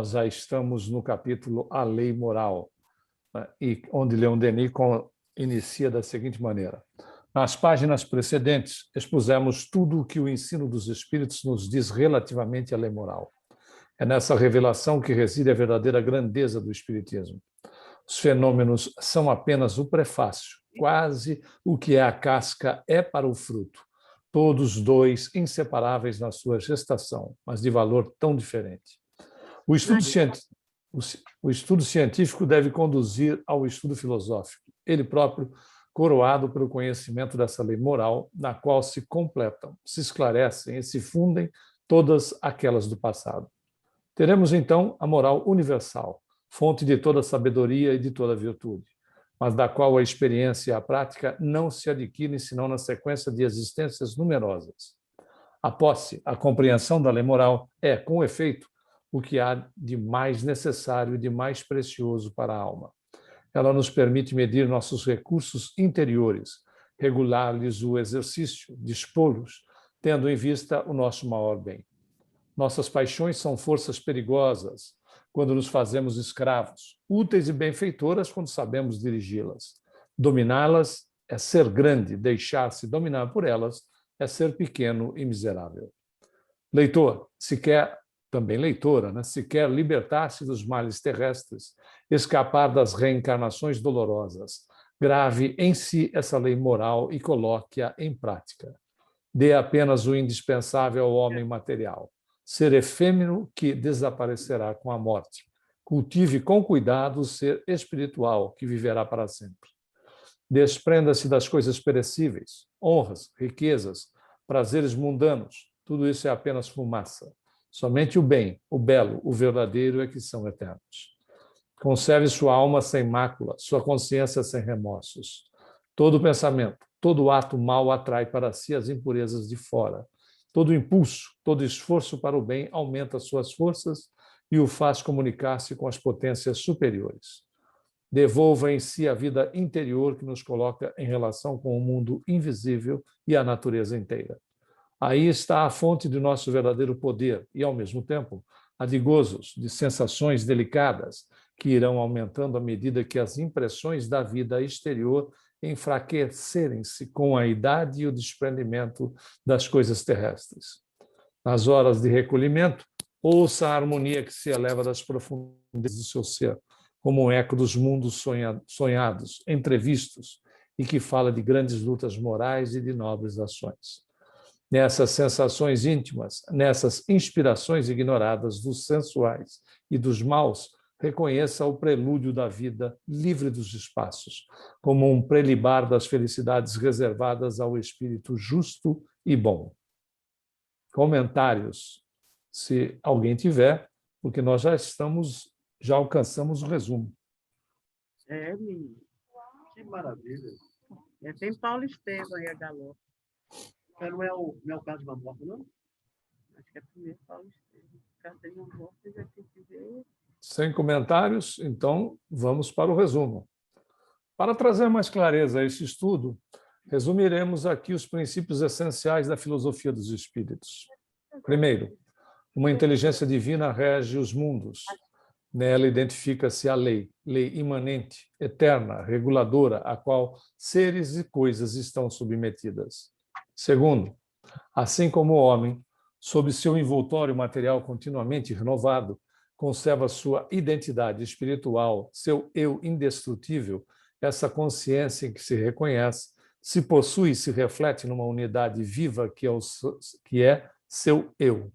nós já estamos no capítulo A Lei Moral, né, e onde Leon Denis inicia da seguinte maneira: nas páginas precedentes, expusemos tudo o que o ensino dos Espíritos nos diz relativamente à lei moral. É nessa revelação que reside a verdadeira grandeza do Espiritismo. Os fenômenos são apenas o prefácio, quase o que é a casca é para o fruto. Todos dois inseparáveis na sua gestação, mas de valor tão diferente. O estudo científico deve conduzir ao estudo filosófico, ele próprio coroado pelo conhecimento dessa lei moral, na qual se completam, se esclarecem e se fundem todas aquelas do passado. Teremos, então, a moral universal, fonte de toda sabedoria e de toda virtude, mas da qual a experiência e a prática não se adquirem senão na sequência de existências numerosas. A posse, a compreensão da lei moral é, com efeito, o que há de mais necessário e de mais precioso para a alma. Ela nos permite medir nossos recursos interiores, regular-lhes o exercício, dispô-los, tendo em vista o nosso maior bem. Nossas paixões são forças perigosas quando nos fazemos escravos, úteis e benfeitoras quando sabemos dirigi-las. Dominá-las é ser grande, deixar-se dominar por elas é ser pequeno e miserável. Leitor, se quer, também leitora, né? Se quer libertar-se dos males terrestres, escapar das reencarnações dolorosas, grave em si essa lei moral e coloque-a em prática. Dê apenas o indispensável ao homem material, ser efêmero que desaparecerá com a morte. Cultive com cuidado o ser espiritual que viverá para sempre. Desprenda-se das coisas perecíveis, honras, riquezas, prazeres mundanos. Tudo isso é apenas fumaça. Somente o bem, o belo, o verdadeiro é que são eternos. Conserve sua alma sem mácula, sua consciência sem remorsos. Todo pensamento, todo ato mau atrai para si as impurezas de fora. Todo impulso, todo esforço para o bem aumenta suas forças e o faz comunicar-se com as potências superiores. Devolva em si a vida interior que nos coloca em relação com o mundo invisível e a natureza inteira. Aí está a fonte do nosso verdadeiro poder e, ao mesmo tempo, a de gozos, de sensações delicadas que irão aumentando à medida que as impressões da vida exterior enfraquecerem-se com a idade e o desprendimento das coisas terrestres. Nas horas de recolhimento, ouça a harmonia que se eleva das profundezas do seu ser, como um eco dos mundos sonhados, entrevistos, e que fala de grandes lutas morais e de nobres ações. Nessas sensações íntimas, nessas inspirações ignoradas dos sensuais e dos maus, reconheça o prelúdio da vida livre dos espaços, como um prelibar das felicidades reservadas ao espírito justo e bom. Comentários, se alguém tiver, porque nós já alcançamos o resumo. Menino. Que maravilha. Tem Paulo Estevam aí, a galope. Não é o caso da morte, não? Acho que é primeiro Paulo Estevam. Cadê o morte? Já tem que ver. Sem comentários, então vamos para o resumo. Para trazer mais clareza a esse estudo, resumiremos aqui os princípios essenciais da filosofia dos espíritos. Primeiro, uma inteligência divina rege os mundos. Nela identifica-se a lei imanente, eterna, reguladora, a qual seres e coisas estão submetidas. Segundo, assim como o homem, sob seu envoltório material continuamente renovado, conserva sua identidade espiritual, seu eu indestrutível, essa consciência em que se reconhece, se possui e se reflete numa unidade viva que é seu eu.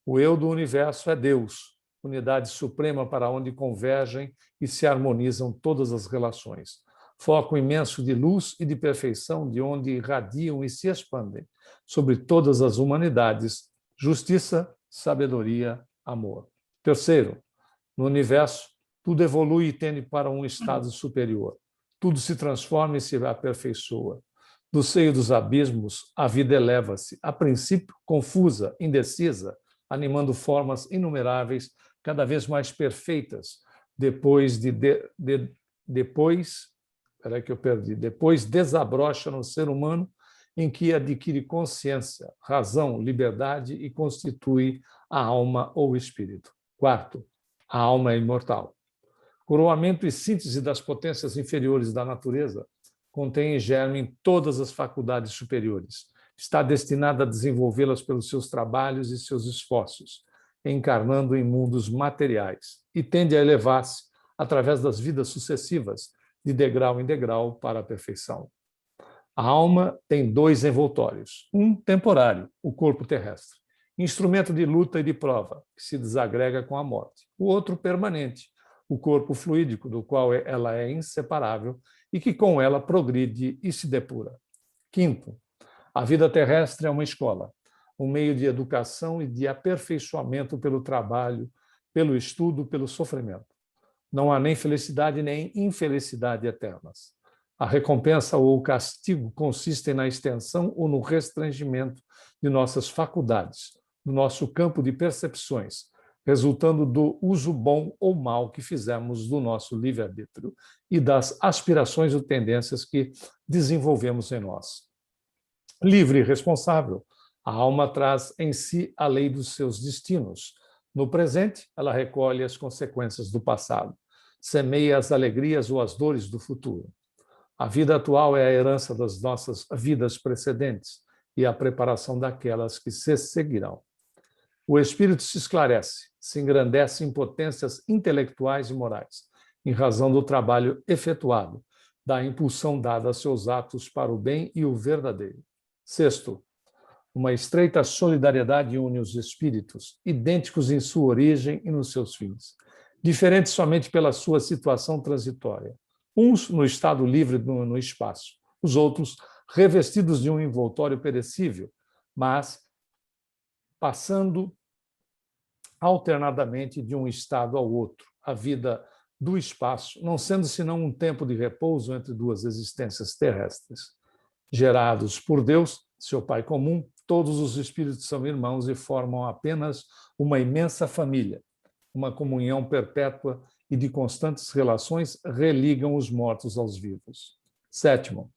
O eu do universo é Deus, unidade suprema para onde convergem e se harmonizam todas as relações. Foco imenso de luz e de perfeição de onde irradiam e se expandem sobre todas as humanidades, justiça, sabedoria, amor. Terceiro, no universo, tudo evolui e tende para um estado superior. Tudo se transforma e se aperfeiçoa. Do seio dos abismos, a vida eleva-se, a princípio confusa, indecisa, animando formas inumeráveis, cada vez mais perfeitas, depois desabrocha no ser humano, em que adquire consciência, razão, liberdade e constitui a alma ou espírito. Quarto, A alma é imortal. Coroamento e síntese das potências inferiores da natureza contém em germe todas as faculdades superiores. Está destinada a desenvolvê-las pelos seus trabalhos e seus esforços, encarnando em mundos materiais, e tende a elevar-se através das vidas sucessivas, de degrau em degrau, para a perfeição. A alma tem dois envoltórios, um temporário, o corpo terrestre, instrumento de luta e de prova, que se desagrega com a morte. O outro permanente, o corpo fluídico, do qual ela é inseparável e que com ela progride e se depura. Quinto, a vida terrestre é uma escola, um meio de educação e de aperfeiçoamento pelo trabalho, pelo estudo, pelo sofrimento. Não há nem felicidade nem infelicidade eternas. A recompensa ou o castigo consistem na extensão ou no restringimento de nossas faculdades, do nosso campo de percepções, resultando do uso bom ou mal que fizemos do nosso livre-arbítrio e das aspirações ou tendências que desenvolvemos em nós. Livre e responsável, a alma traz em si a lei dos seus destinos. No presente, ela recolhe as consequências do passado, semeia as alegrias ou as dores do futuro. A vida atual é a herança das nossas vidas precedentes e a preparação daquelas que se seguirão. O espírito se esclarece, se engrandece em potências intelectuais e morais, em razão do trabalho efetuado, da impulsão dada a seus atos para o bem e o verdadeiro. Sexto, uma estreita solidariedade une os espíritos, idênticos em sua origem e nos seus fins, diferentes somente pela sua situação transitória. Uns no estado livre no espaço, os outros revestidos de um envoltório perecível, mas passando alternadamente de um estado ao outro, a vida do espaço, não sendo senão um tempo de repouso entre duas existências terrestres. Gerados por Deus, seu Pai comum, todos os espíritos são irmãos e formam apenas uma imensa família. Uma comunhão perpétua e de constantes relações religam os mortos aos vivos. Sétimo,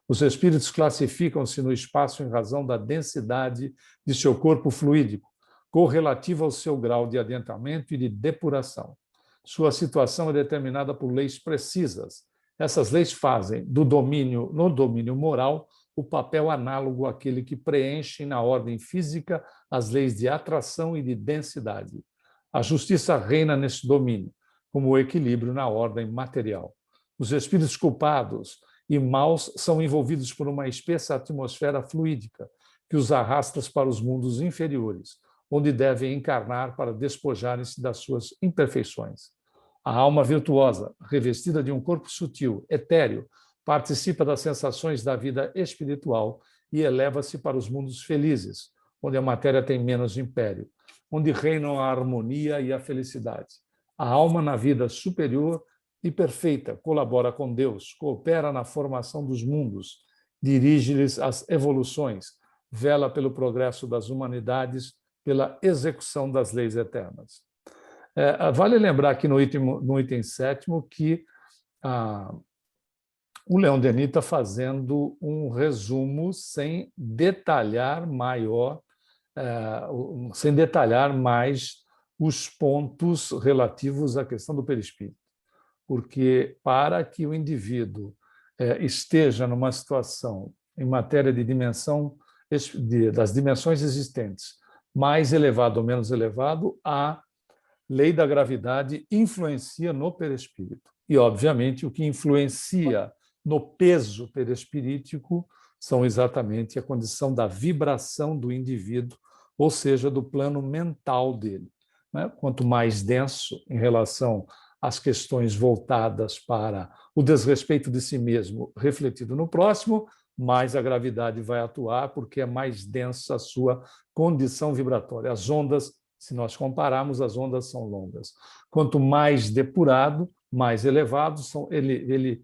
os espíritos classificam-se no espaço em razão da densidade de seu corpo fluídico, correlativa ao seu grau de adentramento e de depuração. Sua situação é determinada por leis precisas. Essas leis fazem no domínio moral o papel análogo àquele que preenche na ordem física as leis de atração e de densidade. A justiça reina nesse domínio, como o equilíbrio na ordem material. Os espíritos culpados e maus são envolvidos por uma espessa atmosfera fluídica que os arrasta para os mundos inferiores, onde devem encarnar para despojarem-se das suas imperfeições. A alma virtuosa, revestida de um corpo sutil, etéreo, participa das sensações da vida espiritual e eleva-se para os mundos felizes, onde a matéria tem menos império, onde reinam a harmonia e a felicidade. A alma na vida superior e perfeita colabora com Deus, coopera na formação dos mundos, dirige-lhes as evoluções, vela pelo progresso das humanidades, pela execução das leis eternas. Vale lembrar aqui no item 7º que o Leon Denis está fazendo um resumo sem detalhar mais os pontos relativos à questão do perispírito. Porque para que o indivíduo esteja numa situação em matéria de dimensão das dimensões existentes, mais elevado ou menos elevado, a lei da gravidade influencia no perispírito. E, obviamente, o que influencia no peso perispirítico são exatamente a condição da vibração do indivíduo, ou seja, do plano mental dele. Quanto mais denso em relação às questões voltadas para o desrespeito de si mesmo refletido no próximo, mais a gravidade vai atuar, porque é mais densa a sua condição vibratória. As ondas, se nós compararmos, as ondas são longas. Quanto mais depurado, mais elevado, ele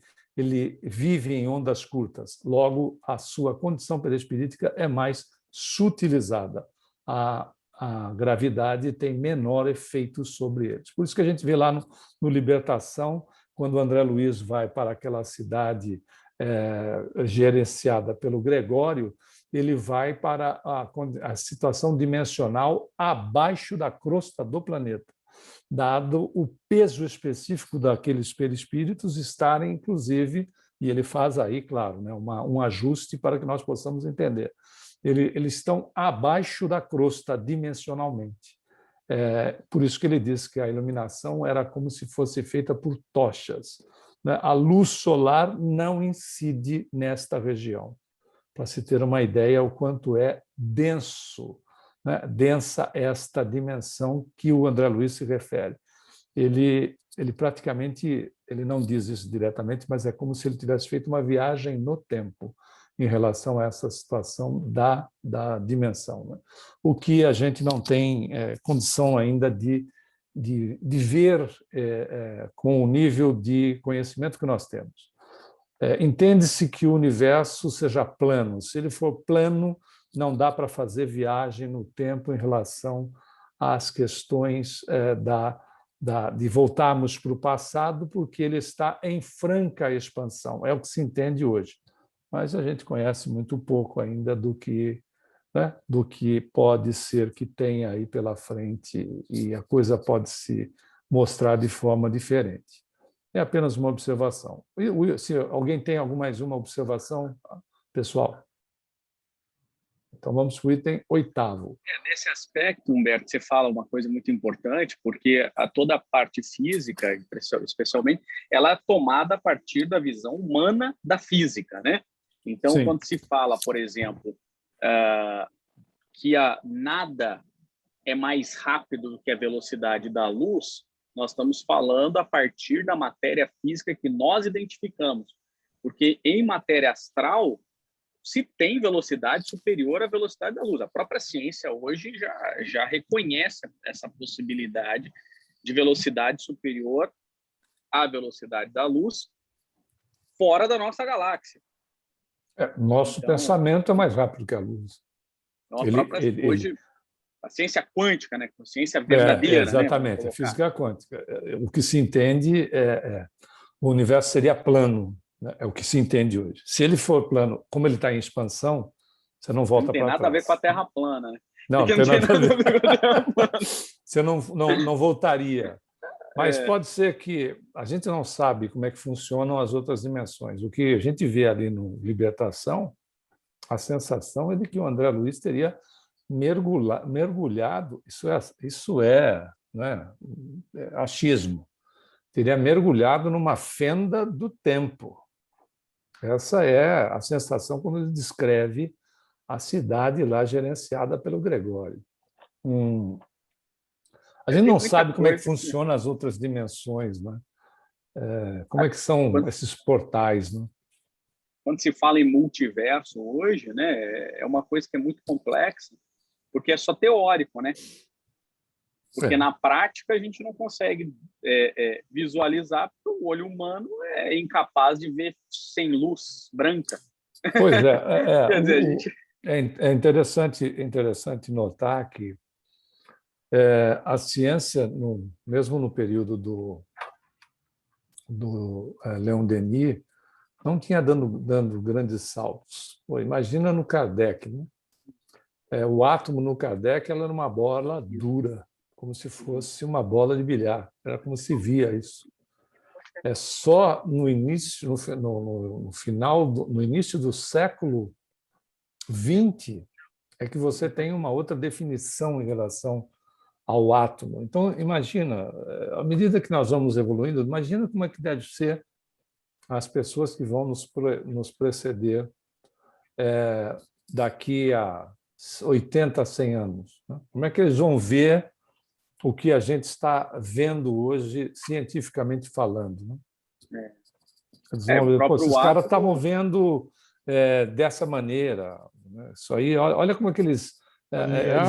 vive em ondas curtas. Logo, a sua condição perispirítica é mais sutilizada. A gravidade tem menor efeito sobre eles. Por isso que a gente vê lá no Libertação, quando o André Luiz vai para aquela cidade gerenciada pelo Gregório, ele vai para a situação dimensional abaixo da crosta do planeta. dado o peso específico daqueles perispíritos estarem, inclusive, e ele faz aí, claro, né, um ajuste para que nós possamos entender. Eles estão abaixo da crosta dimensionalmente. Por isso que ele diz que a iluminação era como se fosse feita por tochas, né? A luz solar não incide nesta região, para se ter uma ideia o quanto é denso, né? Densa esta dimensão que o André Luiz se refere. Ele praticamente, ele não diz isso diretamente, mas é como se ele tivesse feito uma viagem no tempo em relação a essa situação da dimensão, né? O que a gente não tem condição ainda de ver com o nível de conhecimento que nós temos. Entende-se que o universo seja plano. Se ele for plano, não dá para fazer viagem no tempo em relação às questões de voltarmos para o passado, porque ele está em franca expansão. É o que se entende hoje. Mas a gente conhece muito pouco ainda do que pode ser que tenha aí pela frente, e a coisa pode se mostrar de forma diferente. É apenas uma observação. Se alguém tem mais uma observação, pessoal? Então vamos para o item 8º. Nesse aspecto, Humberto, você fala uma coisa muito importante, porque toda a parte física, especialmente, ela é tomada a partir da visão humana da física, né? Então, Sim. Quando se fala, por exemplo, que nada é mais rápido do que a velocidade da luz, nós estamos falando a partir da matéria física que nós identificamos. Porque em matéria astral, se tem velocidade superior à velocidade da luz. A própria ciência hoje já reconhece essa possibilidade de velocidade superior à velocidade da luz fora da nossa galáxia. Nosso pensamento é mais rápido que a luz. Hoje, a ciência quântica, né? A ciência verdadeira. Exatamente, né? A física quântica. O que se entende o universo seria plano, né? É o que se entende hoje. Se ele for plano, como ele está em expansão, você não volta para trás. Não tem nada a ver com a Terra plana, né? Não tem nada a ver com a Terra plana. Você não voltaria. Mas pode ser que a gente não sabe como é que funcionam as outras dimensões. O que a gente vê ali no Libertação, a sensação é de que o André Luiz teria mergulhado, isso é, né, achismo, teria mergulhado numa fenda do tempo. Essa é a sensação quando ele descreve a cidade lá gerenciada pelo Gregório. A gente não sabe como é que funcionam as outras dimensões, né? Como é que são esses portais, né? Quando se fala em multiverso hoje, né, é uma coisa que é muito complexa, porque é só teórico, né? Porque na prática a gente não consegue visualizar, porque o olho humano é incapaz de ver sem luz branca. Pois é. Quer dizer, a gente... É interessante notar que a ciência, mesmo no período do Leon Denis, não tinha dando grandes saltos. Imagina no Kardec, né? O átomo no Kardec era uma bola dura, como se fosse uma bola de bilhar. Era como se via isso. Só no início, no início do século XX, é que você tem uma outra definição em relação ao átomo. Então, imagina, à medida que nós vamos evoluindo, imagina como é que deve ser as pessoas que vão nos preceder daqui a 80, 100 anos. Né? Como é que eles vão ver o que a gente está vendo hoje, cientificamente falando? Né? Eles vão ver, esses caras estavam vendo dessa maneira. Né? Isso aí, olha como é que eles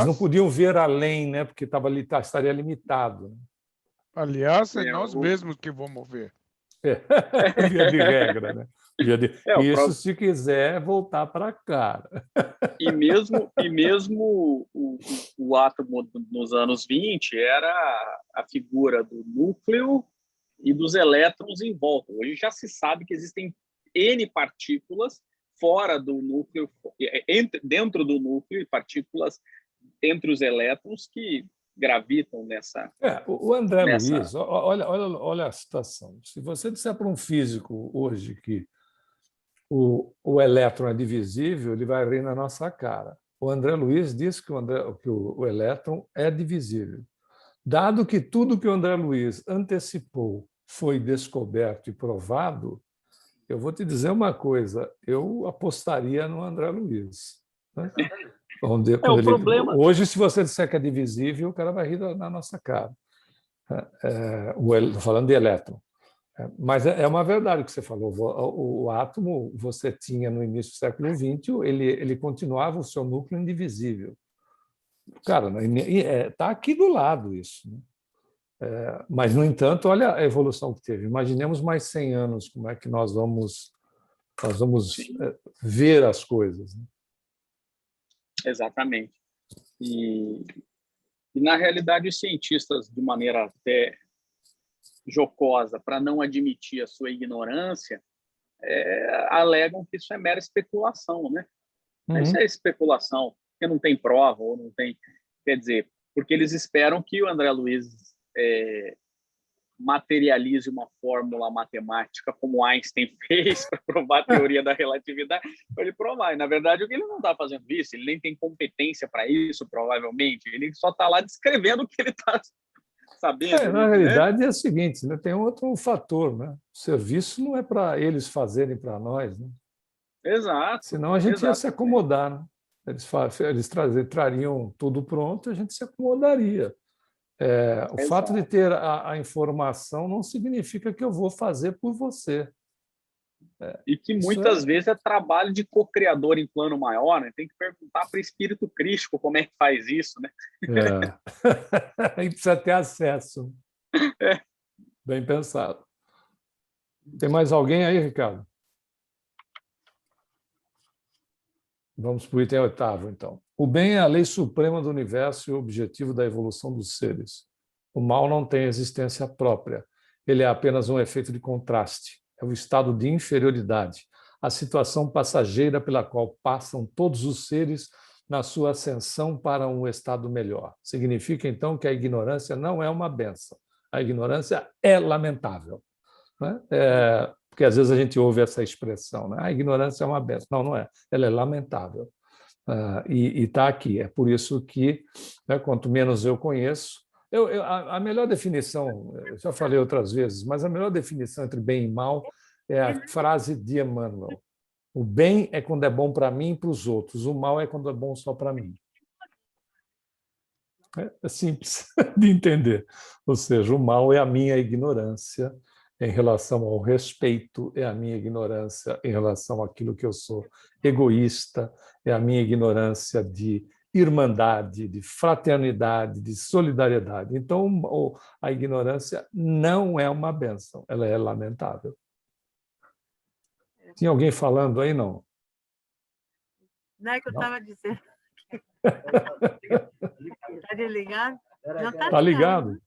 não podiam ver além, né? Porque estaria limitado. Né? Aliás, é nós mesmos que vamos ver. Via de regra, né? Isso se quiser voltar para cá. E mesmo o átomo nos anos 20 era a figura do núcleo e dos elétrons em volta. Hoje já se sabe que existem N partículas fora do núcleo, dentro do núcleo, e partículas entre os elétrons que gravitam nessa... O André nessa... Luiz, olha a situação. Se você disser para um físico hoje que o elétron é divisível, ele vai rir na nossa cara. O André Luiz diz que o elétron é divisível. Dado que tudo que o André Luiz antecipou foi descoberto e provado, eu vou te dizer uma coisa, eu apostaria no André Luiz. Né? O problema... Hoje, se você disser que é divisível, o cara vai rir na nossa cara. Estou falando de elétron. Mas é uma verdade o que você falou. O átomo, você tinha no início do século XX, ele continuava o seu núcleo indivisível. Cara, está aqui do lado isso. Né? Mas, no entanto, olha a evolução que teve. Imaginemos mais 100 anos como é que nós vamos ver as coisas. Né? Exatamente. E, na realidade, os cientistas, de maneira até jocosa, para não admitir a sua ignorância, alegam que isso é mera especulação, né? Isso é especulação, porque não tem prova, ou não tem... Quer dizer, porque eles esperam que o André Luiz materialize uma fórmula matemática como Einstein fez para provar a teoria da relatividade, para ele provar. E, na verdade, ele não está fazendo isso, ele nem tem competência para isso, provavelmente. Ele só está lá descrevendo o que ele está sabendo. Na realidade, é o seguinte, né? Tem outro fator. Né? O serviço não é para eles fazerem para nós. Né? Exato. Senão a gente ia se acomodar. Né? Eles trariam tudo pronto e a gente se acomodaria. O fato de ter a informação não significa que eu vou fazer por você. E que muitas vezes é trabalho de co-criador em plano maior, né? Tem que perguntar para o espírito crístico como é que faz isso, né? E precisa ter acesso. Bem pensado. Tem mais alguém aí, Ricardo? Vamos para o item 8º, então. O bem é a lei suprema do universo e o objetivo da evolução dos seres. O mal não tem existência própria. Ele é apenas um efeito de contraste. É o estado de inferioridade, a situação passageira pela qual passam todos os seres na sua ascensão para um estado melhor. Significa, então, que a ignorância não é uma bênção. A ignorância é lamentável. Né? Porque às vezes a gente ouve essa expressão, né? A ignorância é uma bênção. Não, não é. Ela é lamentável. E está aqui. É por isso que, né, quanto menos eu conheço, a melhor definição, eu já falei outras vezes, mas a melhor definição entre bem e mal é a frase de Emmanuel. O bem é quando é bom para mim e para os outros. O mal é quando é bom só para mim. É simples de entender. Ou seja, o mal é a minha ignorância em relação ao respeito, é a minha ignorância em relação àquilo que eu sou egoísta, é a minha ignorância de irmandade, de fraternidade, de solidariedade. Então, a ignorância não é uma bênção, ela é lamentável. Tinha alguém falando aí, não? Não é que eu estava dizendo. Está desligado? Não, está ligado. Né?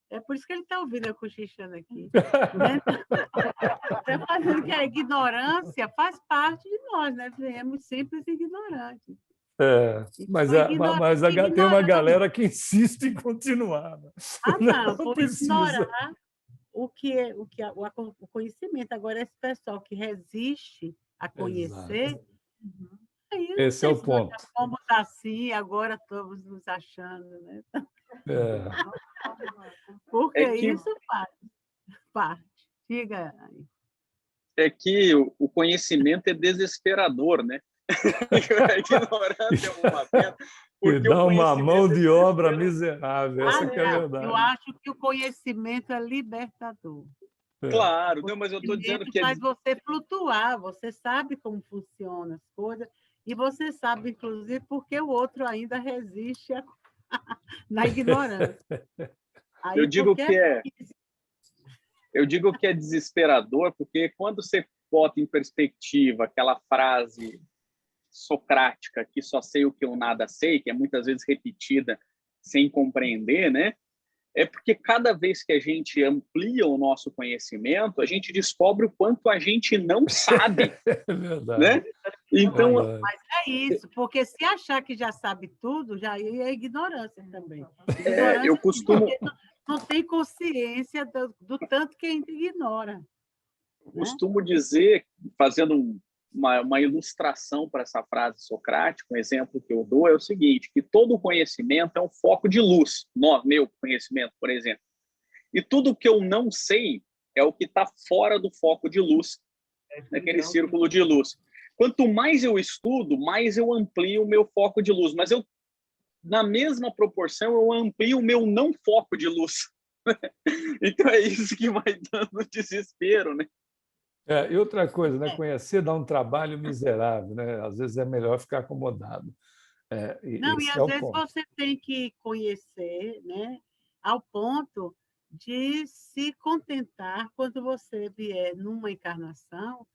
É por isso que ele está ouvindo eu cochichando aqui. Está fazendo que a ignorância faz parte de nós, né? Viemos simples e ignorantes. Mas tem uma galera que insiste em continuar. Né? Não, por ignorar o conhecimento. Agora, esse pessoal que resiste a conhecer... Esse é o ponto. Nós fomos assim, agora estamos nos achando, né? Porque isso faz parte. Diga aí. É que o conhecimento é desesperador, né? A ignorância é uma pena. E dá uma mão de obra miserável. Essa que é a verdade. Eu acho que o conhecimento é libertador. Claro, não, mas eu estou dizendo que... faz você flutuar, você sabe como funcionam as coisas, e você sabe, inclusive, porque o outro ainda resiste na ignorância. Aí, eu digo que é desesperador, porque quando você bota em perspectiva aquela frase socrática, que só sei o que eu nada sei, que é muitas vezes repetida sem compreender, né? é porque cada vez que a gente amplia o nosso conhecimento, a gente descobre o quanto a gente não sabe. É verdade. Né? Então, verdade. Mas é isso, porque se achar que já sabe tudo, já é ignorância também. eu costumo... Não tem consciência do tanto que ainda ignora. Costumo dizer, fazendo uma ilustração para essa frase socrática, um exemplo que eu dou é o seguinte, que todo conhecimento é um foco de luz, meu conhecimento, por exemplo. E tudo que eu não sei é o que está fora do foco de luz, naquele círculo de luz. Quanto mais eu estudo, mais eu amplio o meu foco de luz, mas na mesma proporção, eu amplio o meu não foco de luz. Então é isso que vai dando desespero, né? E outra coisa, né? Conhecer dá um trabalho miserável, né? Às vezes é melhor ficar acomodado. Não, e às vezes você tem que conhecer, né, ao ponto de se contentar quando você vier numa encarnação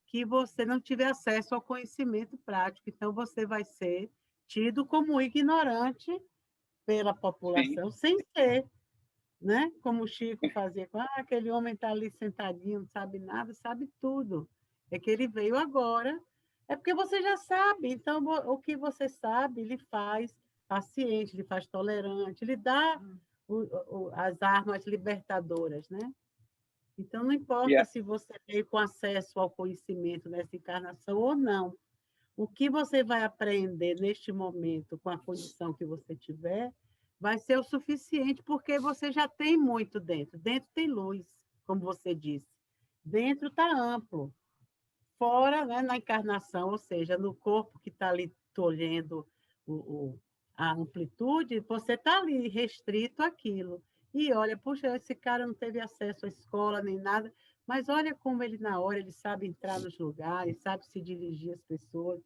que você não tiver acesso ao conhecimento prático. Então, você vai ser tido como ignorante pela população, sem ser, né? Como o Chico fazia, aquele homem está ali sentadinho, não sabe nada, sabe tudo. É que ele veio agora. É porque você já sabe. Então, o que você sabe, ele faz paciente, ele faz tolerante, ele dá as armas libertadoras, né? Então, não importa se você veio com acesso ao conhecimento nessa encarnação ou não. O que você vai aprender neste momento, com a condição que você tiver, vai ser o suficiente, porque você já tem muito dentro. Dentro tem luz, como você disse. Dentro está amplo. Fora, né, na encarnação, ou seja, no corpo que está ali tolhendo a amplitude, você está ali restrito àquilo. E olha, puxa, esse cara não teve acesso à escola nem nada, mas olha como ele, na hora, ele sabe entrar nos lugares, sabe se dirigir às pessoas,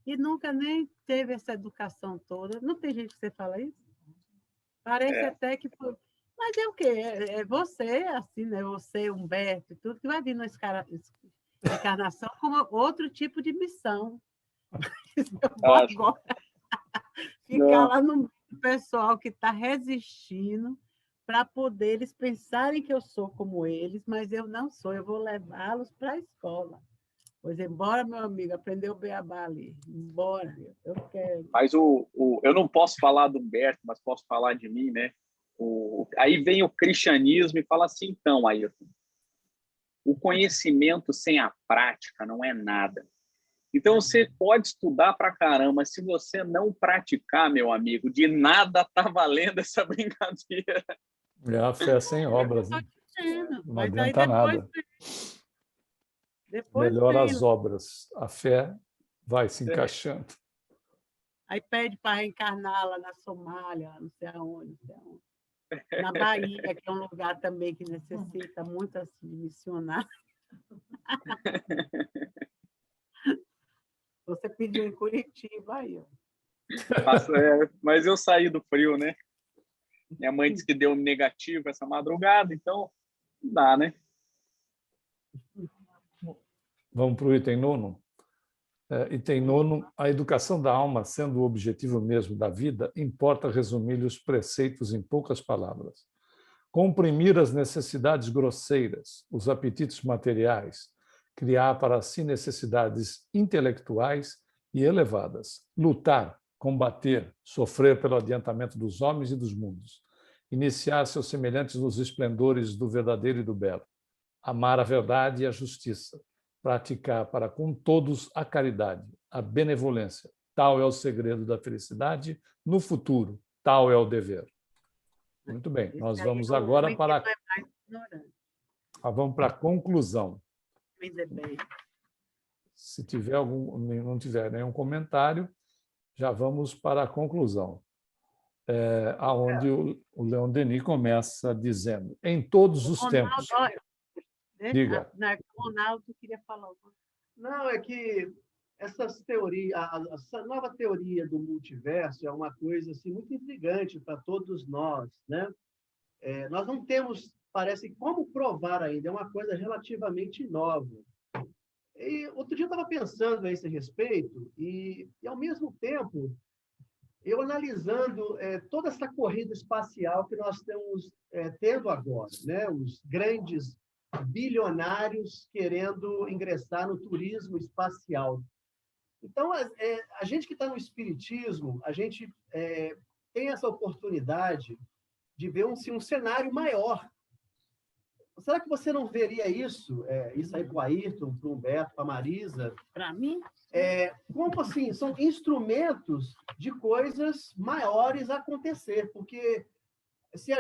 e nunca nem teve essa educação toda. Não tem gente que você fala isso? Parece até que foi. Mas é o quê? É você, assim, né? Você, Humberto, e tudo, que vai vir na encarnação com outro tipo de missão. Eu vou agora ficar lá no meio do pessoal que está resistindo para poder eles pensarem que eu sou como eles, mas eu não sou. Eu vou levá-los para a escola. Pois embora, meu amigo, aprender o beabá ali. Embora, eu quero. Mas eu não posso falar do Humberto, mas posso falar de mim, né? Aí vem o cristianismo e fala assim, então, Ayrton, o conhecimento sem a prática não é nada. Então, você pode estudar pra caramba, mas se você não praticar, meu amigo, de nada tá valendo essa brincadeira. É a fé sem obras, né? Não adianta nada. Melhor as obras. A fé vai se encaixando. Aí pede para reencarnar lá na Somália, não sei aonde, não sei aonde. Na Bahia, que é um lugar também que necessita muito assim, de missionário. Você pediu em Curitiba aí, ó. Mas eu saí do frio, né? Minha mãe disse que deu negativo essa madrugada, então não dá, né? Vamos para o item 9? Item 9, a educação da alma, sendo o objetivo mesmo da vida, importa resumir os preceitos em poucas palavras. Comprimir as necessidades grosseiras, os apetites materiais, criar para si necessidades intelectuais e elevadas, lutar, combater, sofrer pelo adiantamento dos homens e dos mundos, iniciar seus semelhantes nos esplendores do verdadeiro e do belo, amar a verdade e a justiça, praticar para com todos a caridade, a benevolência. Tal é o segredo da felicidade no futuro, tal é o dever. Muito bem, nós vamos agora para a conclusão. Se tiver não tiver nenhum comentário, já vamos para a conclusão, aonde o Leon Denis começa dizendo: em todos os tempos. Diga. O Ronaldo queria falar. Não, é que essas teorias, essa nova teoria do multiverso é uma coisa assim, muito intrigante para todos nós, né? Nós não temos, parece, como provar ainda, é uma coisa relativamente nova. E outro dia eu estava pensando a esse respeito e, ao mesmo tempo, eu analisando toda essa corrida espacial que nós estamos tendo agora, né? Os grandes bilionários querendo ingressar no turismo espacial. Então, a gente que está no espiritismo, a gente tem essa oportunidade de ver um cenário maior. Será que você não veria isso aí para o Ayrton, para o Humberto, para a Marisa? Para mim? Como assim? São instrumentos de coisas maiores a acontecer, porque se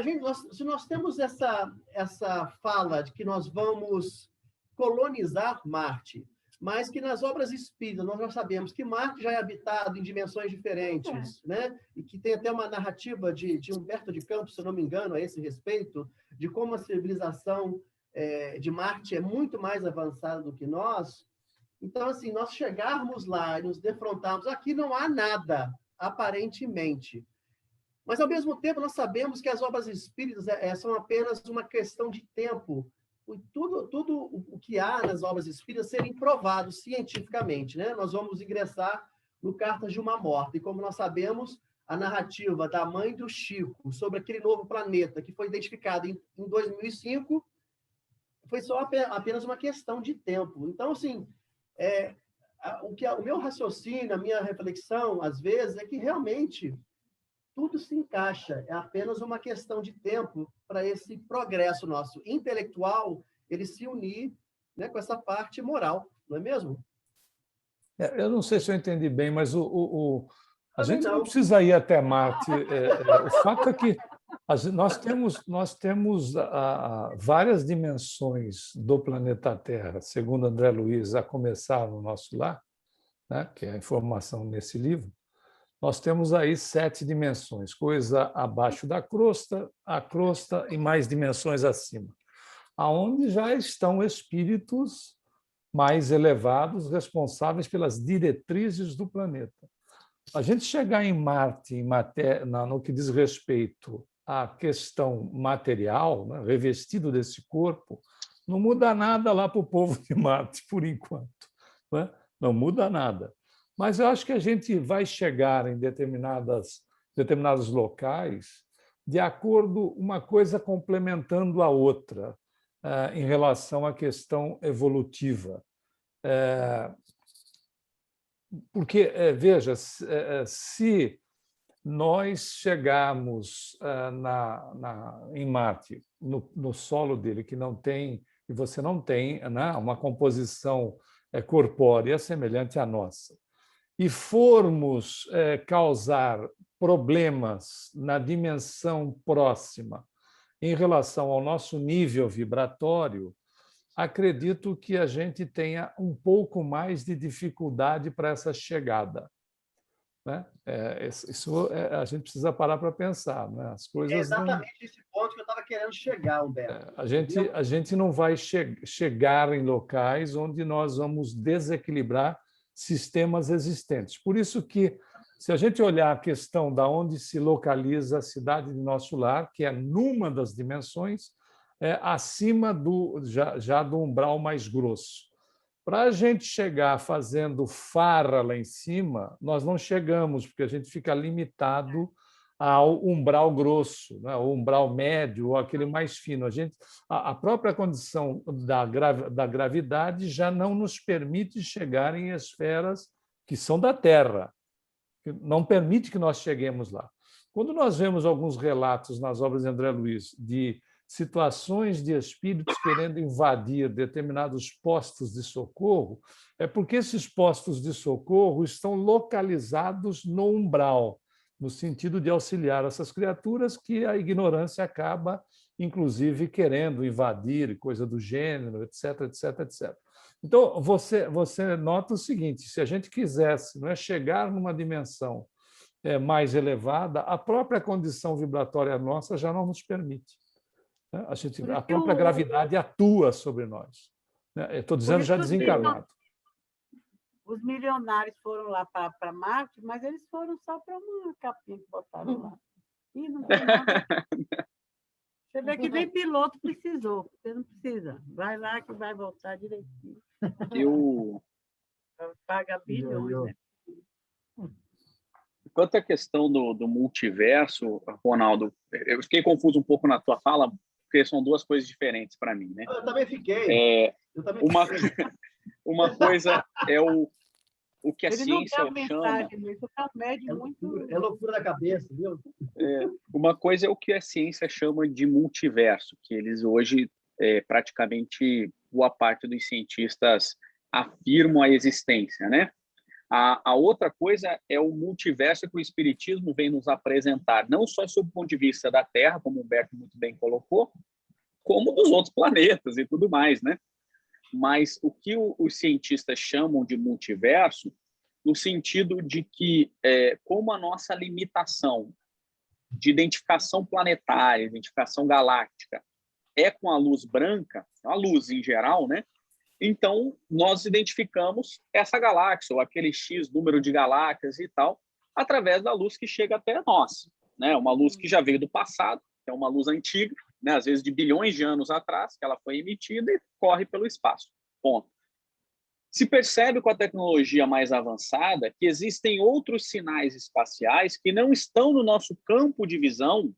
nós temos essa fala de que nós vamos colonizar Marte, mas que nas obras espíritas nós já sabemos que Marte já é habitado em dimensões diferentes, né? E que tem até uma narrativa de Humberto de Campos, se eu não me engano, a esse respeito, de como a civilização de Marte é muito mais avançada do que nós. Então, assim, nós chegarmos lá e nos defrontarmos, aqui não há nada, aparentemente. Mas, ao mesmo tempo, nós sabemos que as obras espíritas são apenas uma questão de tempo. Tudo o que há nas obras espíritas serem provado cientificamente, né? Nós vamos ingressar no Cartas de uma Morta. E, como nós sabemos, a narrativa da mãe do Chico sobre aquele novo planeta que foi identificado em 2005 foi só apenas uma questão de tempo. Então, assim, o meu raciocínio, a minha reflexão, às vezes, é que realmente tudo se encaixa, é apenas uma questão de tempo para esse progresso nosso intelectual ele se unir, né, com essa parte moral, não é mesmo? Eu não sei se eu entendi bem, mas a gente não não precisa ir até Marte. O fato é que nós temos várias dimensões do planeta Terra, segundo André Luiz, a começar no nosso lar, né, que é a informação nesse livro. Nós temos aí 7 dimensões, coisa abaixo da crosta, a crosta e mais dimensões acima, aonde já estão espíritos mais elevados, responsáveis pelas diretrizes do planeta. A gente chegar em Marte, no que diz respeito à questão material, né, revestido desse corpo, não muda nada lá para o povo de Marte, por enquanto. Né? Não muda nada. Mas eu acho que a gente vai chegar em determinados locais de acordo, uma coisa complementando a outra, em relação à questão evolutiva. Porque, veja, se nós chegarmos em Marte, no solo dele, que não tem, e você não tem, né, uma composição corpórea semelhante à nossa, e formos causar problemas na dimensão próxima em relação ao nosso nível vibratório, acredito que a gente tenha um pouco mais de dificuldade para essa chegada. Né? Isso a gente precisa parar para pensar. Né? As coisas exatamente esse ponto que eu estava querendo chegar, Humberto. A gente não vai chegar em locais onde nós vamos desequilibrar sistemas existentes. Por isso que, se a gente olhar a questão da onde se localiza a cidade de nosso lar, que é numa das dimensões, acima já do umbral mais grosso. Para a gente chegar fazendo farra lá em cima, nós não chegamos, porque a gente fica limitado ao umbral grosso, né? O umbral médio ou aquele mais fino. A própria condição da gravidade já não nos permite chegar em esferas que são da Terra, que não permite que nós cheguemos lá. Quando nós vemos alguns relatos nas obras de André Luiz de situações de espíritos querendo invadir determinados postos de socorro, é porque esses postos de socorro estão localizados no umbral, no sentido de auxiliar essas criaturas que a ignorância acaba, inclusive, querendo invadir, coisa do gênero, etc, etc, etc. Então, você nota o seguinte, se a gente quisesse, não é, chegar numa dimensão mais elevada, a própria condição vibratória nossa já não nos permite. A própria gravidade atua sobre nós. Estou dizendo já desencarnado. Os milionários foram lá para Marte, mas eles foram só para uma capinha que botaram lá. E não tem nada. Você vê que nem piloto precisou. Você não precisa. Vai lá que vai voltar direitinho. Eu Paga bilhões, né? Quanto à questão do multiverso, Ronaldo, eu fiquei confuso um pouco na tua fala, porque são duas coisas diferentes para mim, né? Eu também fiquei. Uma coisa é o que a Ele ciência não tem chama... mensagem, isso é um médio muito... É loucura da cabeça, viu? Uma coisa é o que a ciência chama de multiverso, que eles hoje, praticamente, boa parte dos cientistas afirmam a existência, né? A outra coisa é o multiverso que o Espiritismo vem nos apresentar, não só sob o ponto de vista da Terra, como o Humberto muito bem colocou, como dos outros planetas e tudo mais, né? Mas o que os cientistas chamam de multiverso, no sentido de que, como a nossa limitação de identificação planetária, identificação galáctica, é com a luz branca, a luz em geral, né? Então, nós identificamos essa galáxia, ou aquele X número de galáxias e tal, através da luz que chega até nós, né? Uma luz que já veio do passado, é uma luz antiga, né? Às vezes de bilhões de anos atrás, que ela foi emitida e corre pelo espaço. Ponto. Se percebe com a tecnologia mais avançada que existem outros sinais espaciais que não estão no nosso campo de visão,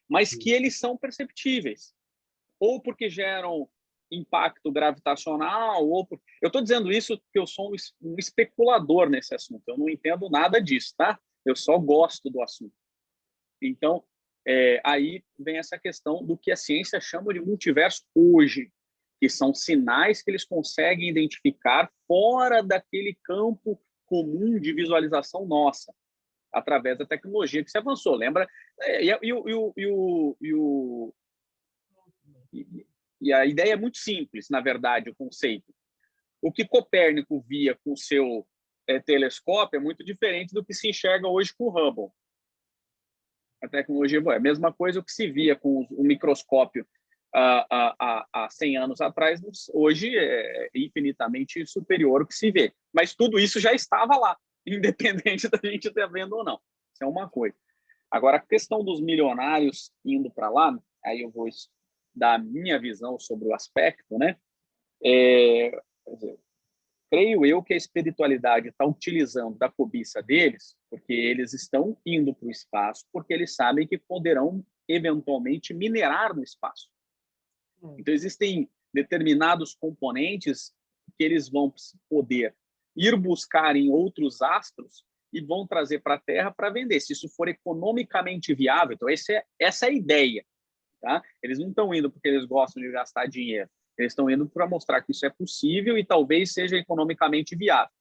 mas que eles são perceptíveis, ou porque geram impacto gravitacional, ou por... Eu estou dizendo isso porque eu sou um especulador nesse assunto, eu não entendo nada disso, tá? Eu só gosto do assunto. Então, aí vem essa questão do que a ciência chama de multiverso hoje, que são sinais que eles conseguem identificar fora daquele campo comum de visualização nossa, através da tecnologia que se avançou. Lembra? E a ideia é muito simples, na verdade, o conceito. O que Copérnico via com o seu telescópio é muito diferente do que se enxerga hoje com o Hubble. A tecnologia é a mesma coisa o que se via com o microscópio há 100 anos atrás, hoje é infinitamente superior ao que se vê. Mas tudo isso já estava lá, independente da gente estar vendo ou não. Isso é uma coisa. Agora, a questão dos milionários indo para lá, aí eu vou dar a minha visão sobre o aspecto, né? Quer dizer, creio eu que a espiritualidade está utilizando da cobiça deles, porque eles estão indo para o espaço, porque eles sabem que poderão, eventualmente, minerar no espaço. Então, existem determinados componentes que eles vão poder ir buscar em outros astros e vão trazer para a Terra para vender, se isso for economicamente viável. Então, essa é a ideia. Tá? Eles não estão indo porque eles gostam de gastar dinheiro. Eles estão indo para mostrar que isso é possível e talvez seja economicamente viável.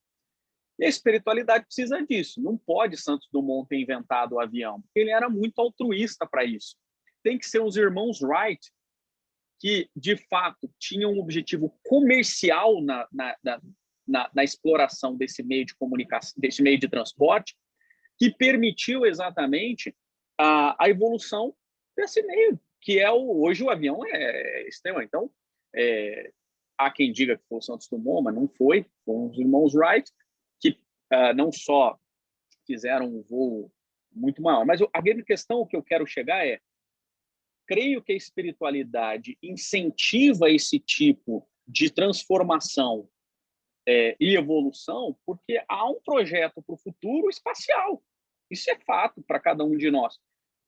E a espiritualidade precisa disso. Não pode Santos Dumont ter inventado o avião, porque ele era muito altruísta para isso. Tem que ser os irmãos Wright, que, de fato, tinham um objetivo comercial na exploração desse meio de comunicação, desse meio de transporte, que permitiu exatamente a evolução desse meio, que hoje o avião é extremo. Então, há quem diga que foi o Santos Dumont, mas não foi. Foram os irmãos Wright, que não só fizeram um voo muito maior, mas a grande questão que eu quero chegar creio que a espiritualidade incentiva esse tipo de transformação e evolução, porque há um projeto para o futuro espacial. Isso é fato para cada um de nós.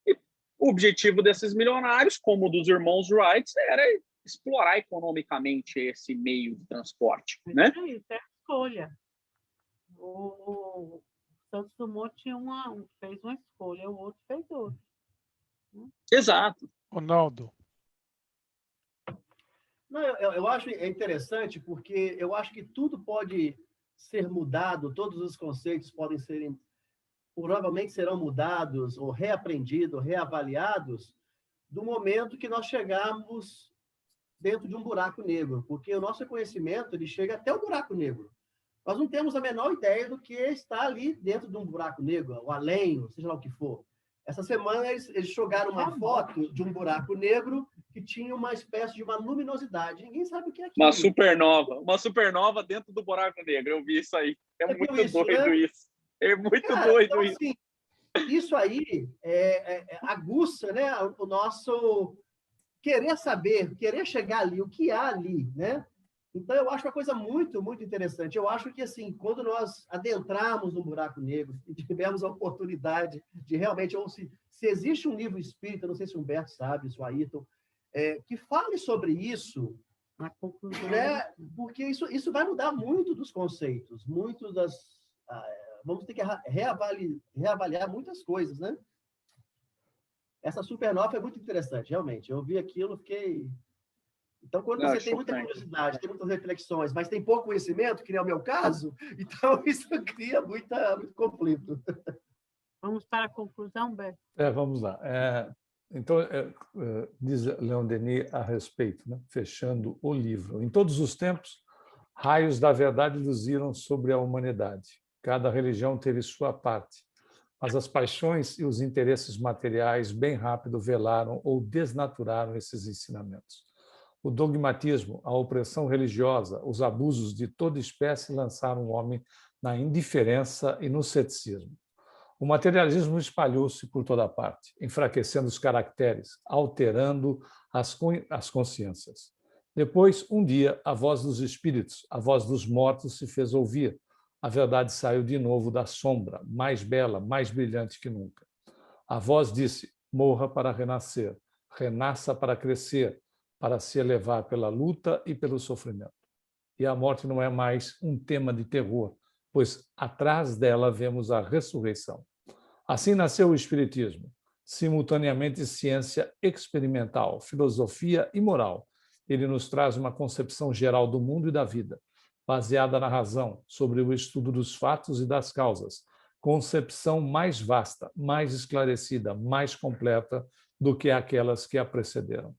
E o objetivo desses milionários, como o dos irmãos Wright, era explorar economicamente esse meio de transporte. Né? Isso é escolha. O Santos Dumont fez uma escolha, o outro fez outra. Exato. Ronaldo. Não, eu acho interessante porque eu acho que tudo pode ser mudado, todos os conceitos provavelmente serão mudados ou reaprendidos, reavaliados do momento que nós chegarmos dentro de um buraco negro, porque o nosso conhecimento ele chega até o buraco negro. Nós não temos a menor ideia do que está ali dentro de um buraco negro, o além, seja lá o que for. Essa semana eles jogaram uma foto de um buraco negro que tinha uma espécie de uma luminosidade. Ninguém sabe o que é aquilo. Uma supernova dentro do buraco negro. Eu vi isso aí. É muito doido, né? Isso. É muito doido então, isso. Assim, isso aí aguça, né, o nosso querer saber, querer chegar ali, o que há ali, né? Então, eu acho uma coisa muito, muito interessante. Eu acho que, assim, quando nós adentrarmos no buraco negro e tivermos a oportunidade de realmente, ou se existe um livro espírita, não sei se o Humberto sabe, se o Ayrton, que fale sobre isso, Na conclusão, né? Porque isso vai mudar muito dos conceitos, muito das... vamos ter que reavaliar muitas coisas, né? Essa supernova é muito interessante, realmente. Eu vi aquilo, fiquei... Então, quando você tem muita curiosidade, tem muitas reflexões, mas tem pouco conhecimento, que nem é o meu caso, então isso cria muito conflito. vamos para a conclusão, Beto? Vamos lá. Então, diz Leon Denis a respeito, né? Fechando o livro. Em todos os tempos, raios da verdade luziram sobre a humanidade. Cada religião teve sua parte, mas as paixões e os interesses materiais bem rápido velaram ou desnaturaram esses ensinamentos. O dogmatismo, a opressão religiosa, os abusos de toda espécie lançaram o homem na indiferença e no ceticismo. O materialismo espalhou-se por toda parte, enfraquecendo os caracteres, alterando as consciências. Depois, um dia, a voz dos espíritos, a voz dos mortos se fez ouvir. A verdade saiu de novo da sombra, mais bela, mais brilhante que nunca. A voz disse: morra para renascer, renasça para crescer, para se elevar pela luta e pelo sofrimento. E a morte não é mais um tema de terror, pois atrás dela vemos a ressurreição. Assim nasceu o Espiritismo, simultaneamente ciência experimental, filosofia e moral. Ele nos traz uma concepção geral do mundo e da vida, baseada na razão, sobre o estudo dos fatos e das causas, concepção mais vasta, mais esclarecida, mais completa do que aquelas que a precederam.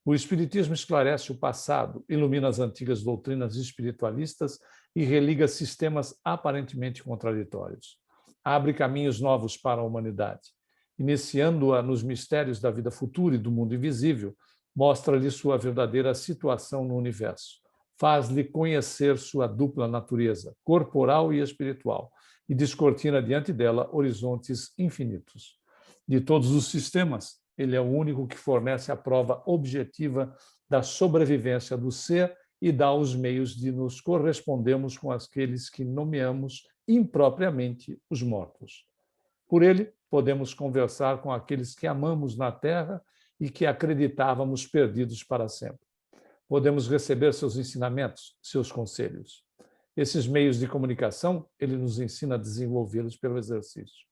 O Espiritismo esclarece o passado, ilumina as antigas doutrinas espiritualistas e religa sistemas aparentemente contraditórios. Abre caminhos novos para a humanidade. Iniciando-a nos mistérios da vida futura e do mundo invisível, mostra-lhe sua verdadeira situação no universo. Faz-lhe conhecer sua dupla natureza, corporal e espiritual, e descortina diante dela horizontes infinitos. De todos os sistemas, ele é o único que fornece a prova objetiva da sobrevivência do ser e dá os meios de nos correspondermos com aqueles que nomeamos impropriamente os mortos. Por ele, podemos conversar com aqueles que amamos na terra e que acreditávamos perdidos para sempre. Podemos receber seus ensinamentos, seus conselhos. Esses meios de comunicação, ele nos ensina a desenvolvê-los pelo exercício.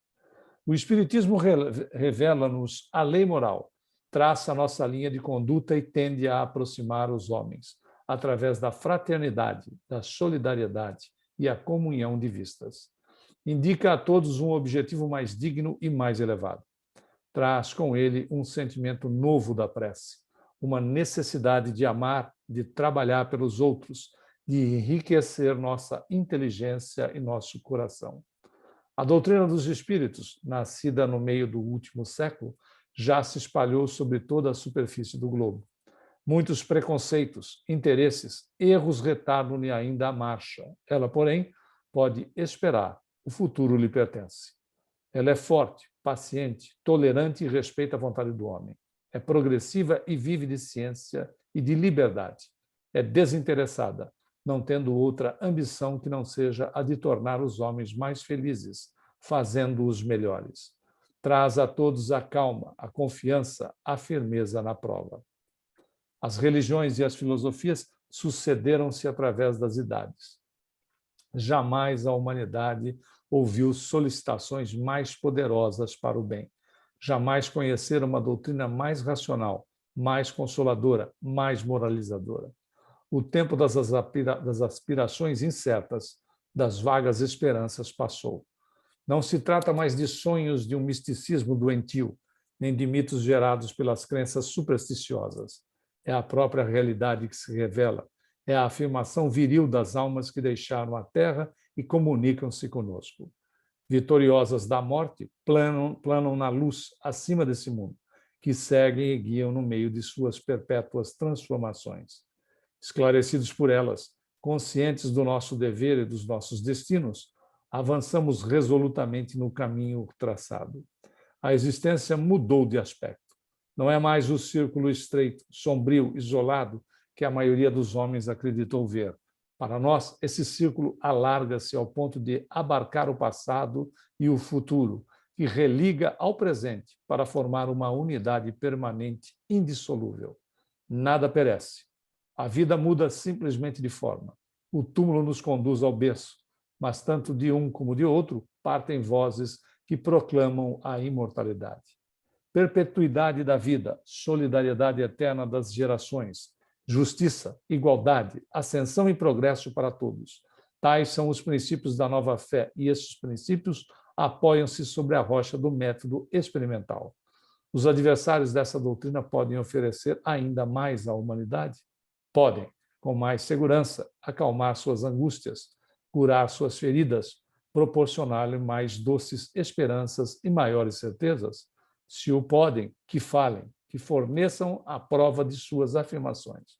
O Espiritismo revela-nos a lei moral, traça a nossa linha de conduta e tende a aproximar os homens, através da fraternidade, da solidariedade e a comunhão de vistas. Indica a todos um objetivo mais digno e mais elevado. Traz com ele um sentimento novo da prece, uma necessidade de amar, de trabalhar pelos outros, de enriquecer nossa inteligência e nosso coração. A doutrina dos espíritos, nascida no meio do último século, já se espalhou sobre toda a superfície do globo. Muitos preconceitos, interesses, erros retardam-lhe ainda a marcha. Ela, porém, pode esperar. O futuro lhe pertence. Ela é forte, paciente, tolerante e respeita a vontade do homem. É progressiva e vive de ciência e de liberdade. É desinteressada, não tendo outra ambição que não seja a de tornar os homens mais felizes, fazendo-os melhores. Traz a todos a calma, a confiança, a firmeza na prova. As religiões e as filosofias sucederam-se através das idades. Jamais a humanidade ouviu solicitações mais poderosas para o bem. Jamais conheceram uma doutrina mais racional, mais consoladora, mais moralizadora. O tempo das aspirações incertas, das vagas esperanças passou. Não se trata mais de sonhos de um misticismo doentio, nem de mitos gerados pelas crenças supersticiosas. É a própria realidade que se revela, é a afirmação viril das almas que deixaram a Terra e comunicam-se conosco. Vitoriosas da morte, planam na luz acima desse mundo, que seguem e guiam no meio de suas perpétuas transformações. Esclarecidos por elas, conscientes do nosso dever e dos nossos destinos, avançamos resolutamente no caminho traçado. A existência mudou de aspecto. Não é mais o círculo estreito, sombrio, isolado, que a maioria dos homens acreditou ver. Para nós, esse círculo alarga-se ao ponto de abarcar o passado e o futuro, que religa ao presente para formar uma unidade permanente, indissolúvel. Nada perece. A vida muda simplesmente de forma. O túmulo nos conduz ao berço, mas tanto de um como de outro partem vozes que proclamam a imortalidade. Perpetuidade da vida, solidariedade eterna das gerações, justiça, igualdade, ascensão e progresso para todos. Tais são os princípios da nova fé, e esses princípios apoiam-se sobre a rocha do método experimental. Os adversários dessa doutrina podem oferecer ainda mais à humanidade? Podem, com mais segurança, acalmar suas angústias, curar suas feridas, proporcionar-lhe mais doces esperanças e maiores certezas. Se o podem, que falem, que forneçam a prova de suas afirmações.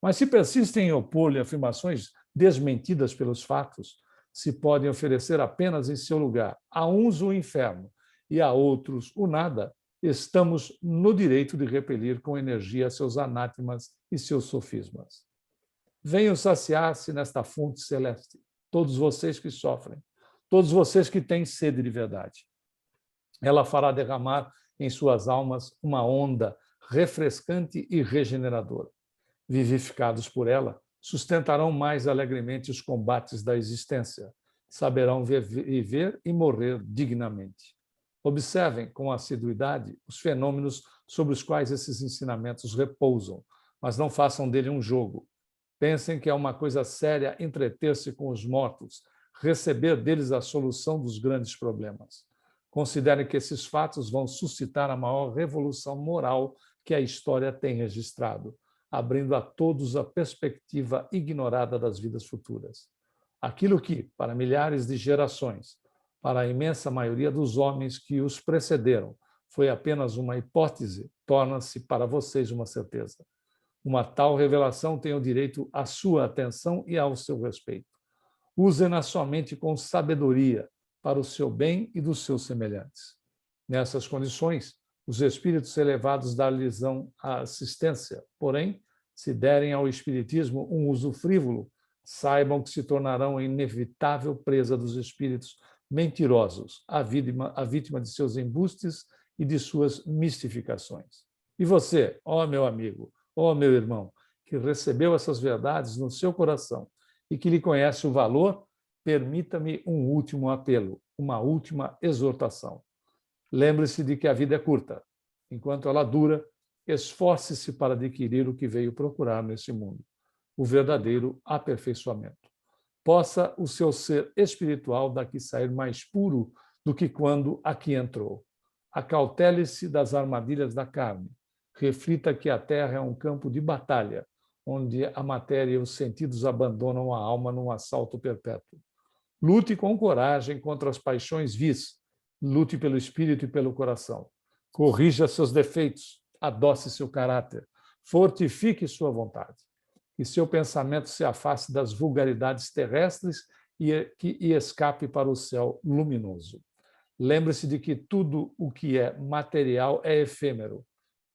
Mas se persistem em opor-lhe afirmações desmentidas pelos fatos, se podem oferecer apenas em seu lugar a uns o inferno e a outros o nada, estamos no direito de repelir com energia seus anátemas e seus sofismas. Venham saciar-se nesta fonte celeste, todos vocês que sofrem, todos vocês que têm sede de verdade. Ela fará derramar em suas almas uma onda refrescante e regeneradora. Vivificados por ela, sustentarão mais alegremente os combates da existência, saberão viver e morrer dignamente. Observem com assiduidade os fenômenos sobre os quais esses ensinamentos repousam, mas não façam dele um jogo. Pensem que é uma coisa séria entreter-se com os mortos, receber deles a solução dos grandes problemas. Considerem que esses fatos vão suscitar a maior revolução moral que a história tem registrado, abrindo a todos a perspectiva ignorada das vidas futuras. Aquilo que, para milhares de gerações, para a imensa maioria dos homens que os precederam, foi apenas uma hipótese, torna-se para vocês uma certeza. Uma tal revelação tem o direito à sua atenção e ao seu respeito. Usem-na somente com sabedoria, para o seu bem e dos seus semelhantes. Nessas condições, os espíritos elevados dar-lhes-ão a assistência, porém, se derem ao espiritismo um uso frívolo, saibam que se tornarão inevitável presa dos espíritos mentirosos, a vítima de seus embustes e de suas mistificações. E você, ó meu amigo, ó meu irmão, que recebeu essas verdades no seu coração e que lhe conhece o valor, permita-me um último apelo, uma última exortação. Lembre-se de que a vida é curta. Enquanto ela dura, esforce-se para adquirir o que veio procurar neste mundo, o verdadeiro aperfeiçoamento. Possa o seu ser espiritual daqui sair mais puro do que quando aqui entrou. Acautele-se das armadilhas da carne. Reflita que a Terra é um campo de batalha, onde a matéria e os sentidos abandonam a alma num assalto perpétuo. Lute com coragem contra as paixões vis. Lute pelo espírito e pelo coração. Corrija seus defeitos, adoce seu caráter, fortifique sua vontade. Que seu pensamento se afaste das vulgaridades terrestres e escape para o céu luminoso. Lembre-se de que tudo o que é material é efêmero.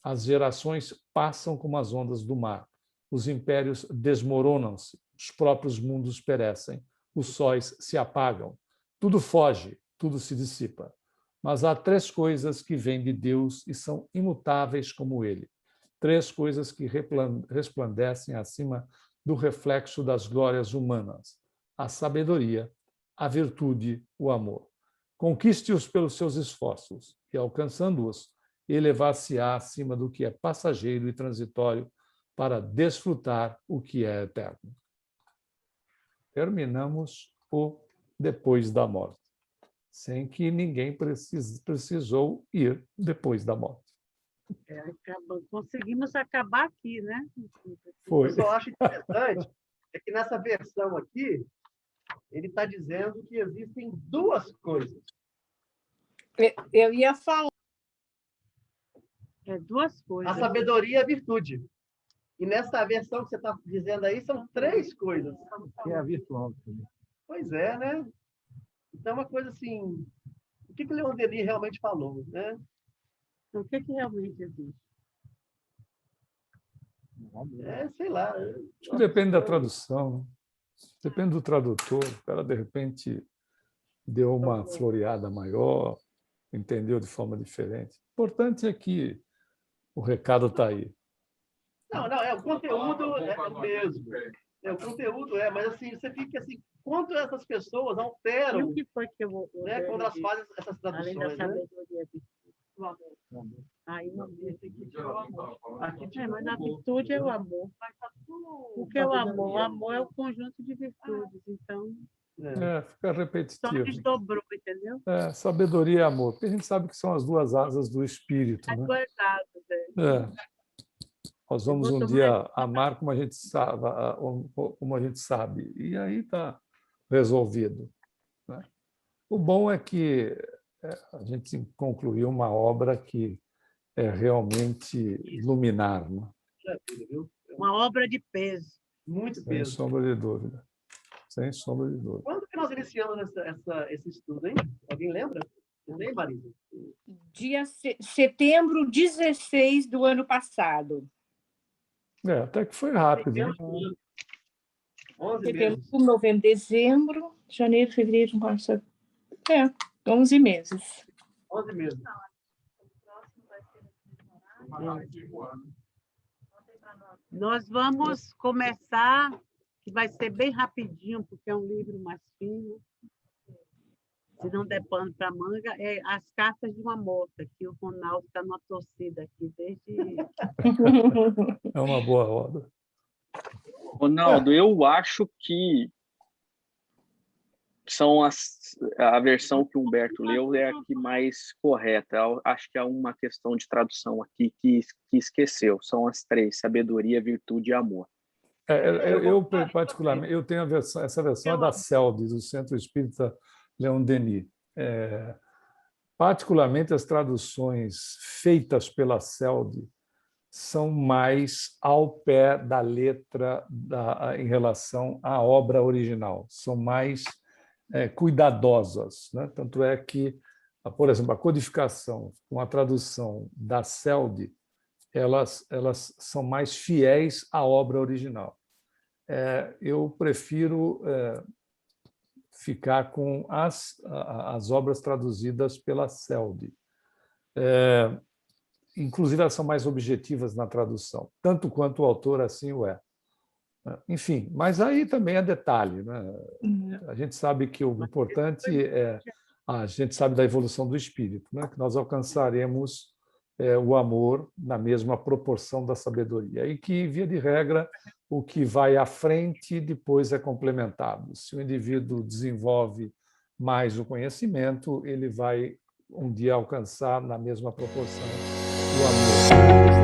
As gerações passam como as ondas do mar. Os impérios desmoronam-se, os próprios mundos perecem, os sóis se apagam. Tudo foge, tudo se dissipa. Mas há 3 coisas que vêm de Deus e são imutáveis como Ele. 3 coisas que resplandecem acima do reflexo das glórias humanas: a sabedoria, a virtude, o amor. Conquiste-os pelos seus esforços e, alcançando-os, elevar-se-á acima do que é passageiro e transitório para desfrutar o que é eterno. Terminamos o depois da morte, sem que ninguém precisou ir depois da morte. Conseguimos acabar aqui, né? Foi. O que eu acho interessante é que nessa versão aqui, ele está dizendo que existem 2 coisas. Eu ia falar. 2 coisas. A sabedoria e a virtude. E nessa versão que você está dizendo aí, são 3 coisas. Que é a virtual. Pois é, né? Então, é uma coisa assim... O que o Leon Denis realmente falou, né? O que realmente existe? Sei lá. Acho que depende da tradução, né? Depende do tradutor. O cara, de repente, deu uma floreada maior, entendeu de forma diferente. O importante é que o recado está aí. Não, o conteúdo é o mesmo. O conteúdo mas assim, você fica assim, quanto essas pessoas alteram, E o que foi que eu né, quando elas fazem essas além da traduções, né? sabedoria, aí não mas a virtude é o amor. O que é o amor? O amor é o conjunto de virtudes, então Fica só repetitivo. desdobrou, entendeu? Sabedoria e amor, porque a gente sabe que são as duas asas do espírito, As né? duas asas, Nós vamos um dia amar como a gente sabe, e aí está resolvido, né? O bom é que a gente concluiu uma obra que é realmente luminar, né? Uma obra de peso. Muito Sem peso. sombra de dúvida. Sem sombra de dúvida. Quando que nós iniciamos esse estudo, hein? Alguém lembra? Não lembro, Marisa. Setembro 16 do ano passado. Até que foi rápido, né? 11 Setembro, meses. novembro, dezembro, janeiro, fevereiro, março. 11 meses. 11 meses. Nós vamos começar, que vai ser bem rapidinho, porque é um livro mais fino. Se não der pano para manga, é As Cartas de uma Moça, que o Ronaldo está numa torcida aqui desde... É uma boa obra. Ronaldo, eu acho que a versão que o Humberto leu é a que mais correta. Eu acho que há uma questão de tradução aqui que esqueceu. São as três: sabedoria, virtude e amor. Eu particularmente, eu tenho essa versão é da CELD, do Centro Espírita Leon Denis. Particularmente as traduções feitas pela CELD são mais ao pé da letra em relação à obra original, são mais cuidadosas, né? Tanto é que, por exemplo, a codificação, com a tradução da CELD, elas são mais fiéis à obra original. Eu prefiro ficar com as obras traduzidas pela CELD. Inclusive, elas são mais objetivas na tradução, tanto quanto o autor assim o é. Enfim, mas aí também é detalhe, né? A gente sabe que o importante a gente sabe da evolução do espírito, né? Que nós alcançaremos o amor na mesma proporção da sabedoria, e que, via de regra, o que vai à frente depois é complementado. Se o indivíduo desenvolve mais o conhecimento, ele vai um dia alcançar na mesma proporção o amor.